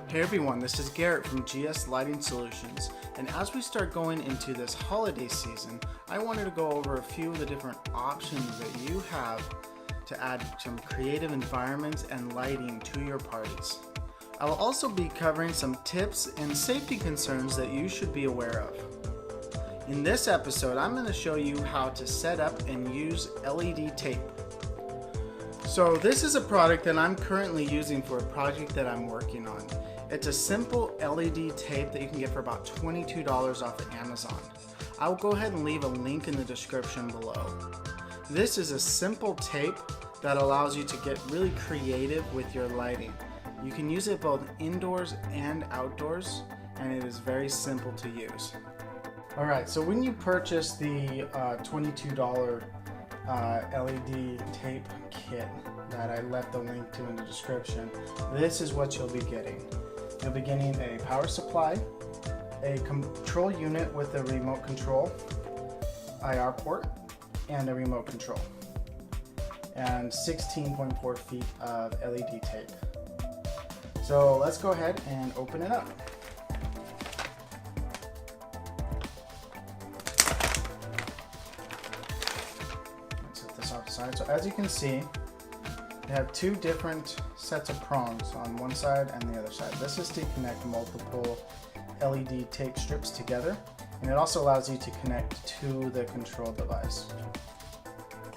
Hey everyone, this is Garrett from GS Lighting Solutions, and as we start going into this holiday season, I wanted to go over a few of the different options that you have to add some creative environments and lighting to your parties. I will also be covering some tips and safety concerns that you should be aware of. In this episode, I'm going to show you how to set up and use LED tape. So this is a product that I'm currently using for a project that I'm working on. It's a simple LED tape that you can get for about $22 off of Amazon. I will go ahead and leave a link in the description below. This is a simple tape that allows you to get really creative with your lighting. You can use it both indoors and outdoors, and it is very simple to use. Alright, so when you purchase the $22 LED tape kit that I left the link to in the description, this is what you'll be getting. You'll be getting a power supply, a control unit with a remote control, IR port, and a remote control, and 16.4 feet of LED tape. So let's go ahead and open it up. Let's set this off the side. So as you can see, you have two different sets of prongs on one side and the other side. This is to connect multiple LED tape strips together, and it also allows you to connect to the control device.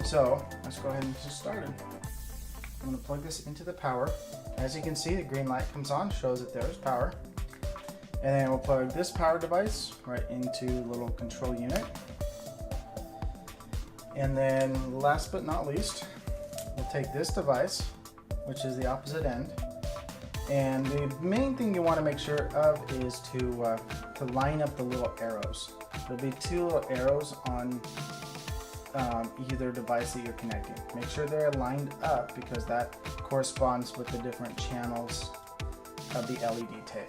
So let's go ahead and get started. I'm going to plug this into the power. As you can see, the green light comes on, shows that there's power. And then we'll plug this power device right into the little control unit. And then last but not least, we'll take this device, which is the opposite end, and the main thing you want to make sure of is to line up the little arrows. There'll be two little arrows on either device that you're connecting. Make sure they're lined up because that corresponds with the different channels of the LED tape.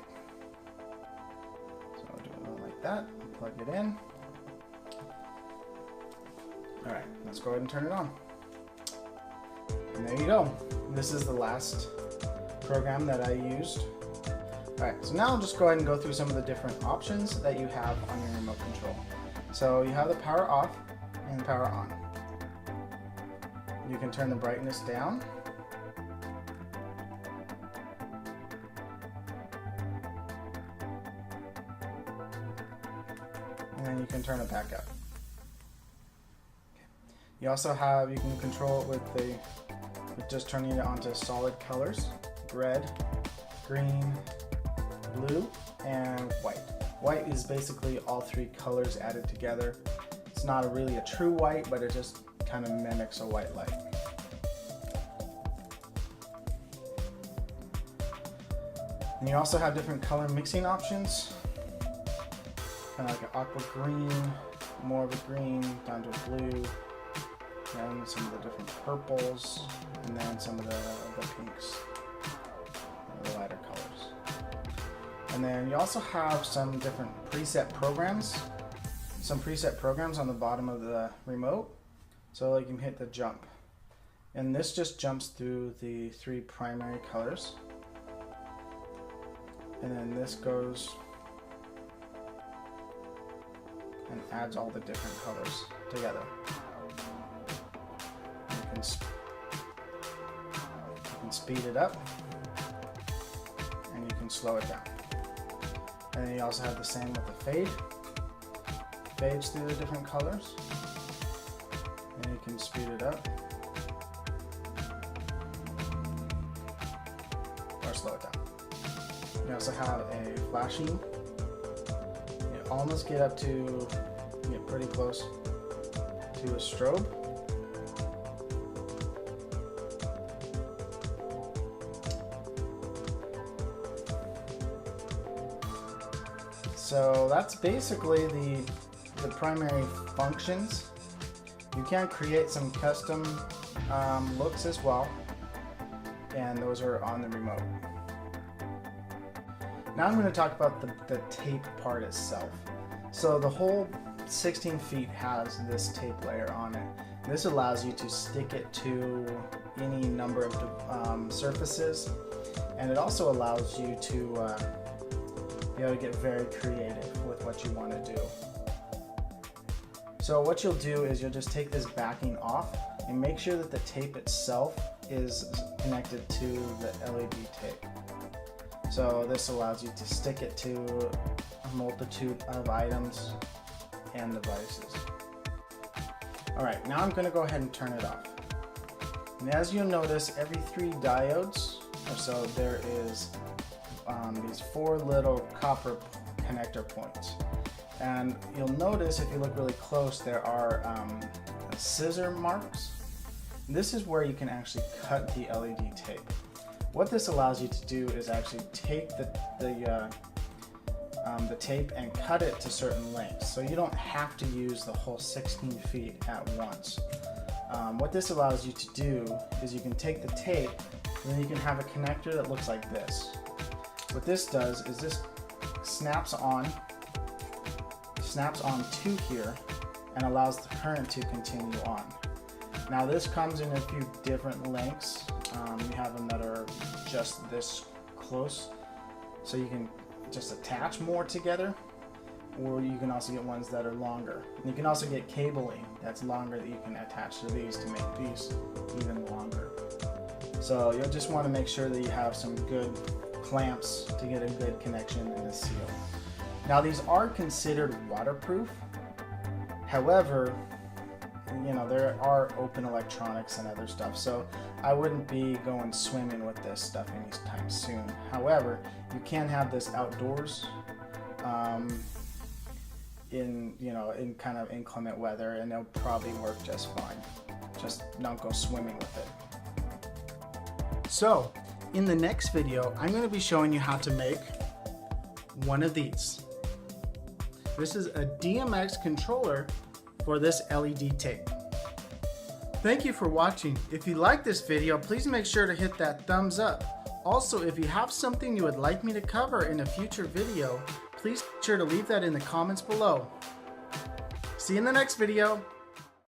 So I'll do it like that, plug it in. Alright, let's go ahead and turn it on. And there you go. This is the last program that I used. Alright, so now I'll just go ahead and go through some of the different options that you have on your remote control. So you have the power off and the power on. You can turn the brightness down. And then you can turn it back up. You also have, you can control it with just turning it onto solid colors, red, green, blue, and white. White is basically all three colors added together. It's not really a true white, but it just kind of mimics a white light. And you also have different color mixing options, kind of like an aqua green, more of a green, down to a blue, and some of the different purples, and then some of the pinks, the lighter colors. And then you also have some different preset programs. Some preset programs on the bottom of the remote. So you can hit the jump. And this just jumps through the three primary colors. And then this goes and adds all the different colors together. You can speed it up, and you can slow it down. And then you also have the same with the fade. Fades through the different colors, and you can speed it up or slow it down. You also have a flashing. You almost get up to, get pretty close to a strobe. So that's basically the primary functions. You can create some custom looks as well, and those are on the remote. Now I'm going to talk about the tape part itself. So the whole 16 feet has this tape layer on it. This allows you to stick it to any number of surfaces And it also allows you to be able to get very creative with what you want to do. So what you'll do is you'll just take this backing off and make sure that the tape itself is connected to the LED tape. So this allows you to stick it to a multitude of items and devices. Alright, now I'm going to go ahead and turn it off. And as you'll notice, every 3 diodes or so, there is these 4 little copper connector points. And you'll notice if you look really close, there are scissor marks. This is where you can actually cut the LED tape. What this allows you to do is actually take the tape and cut it to certain lengths. So you don't have to use the whole 16 feet at once. What this allows you to do is you can take the tape and then you can have a connector that looks like this. What this does is this snaps on to here and allows the current to continue on. Now this comes in a few different lengths. You have them that are just this close, so you can just attach more together, or you can also get ones that are longer. And you can also get cabling that's longer that you can attach to these to make these even longer. So you'll just want to make sure that you have some good clamps to get a good connection and a seal. Now these are considered waterproof. However, you know, there are open electronics and other stuff, so I wouldn't be going swimming with this stuff anytime soon. However, you can have this outdoors in kind of inclement weather, and it'll probably work just fine. Just don't go swimming with it. So in the next video, I'm going to be showing you how to make one of these. This is a DMX controller for this LED tape. Thank you for watching. If you like this video, please make sure to hit that thumbs up. Also, if you have something you would like me to cover in a future video, please be sure to leave that in the comments below. See you in the next video.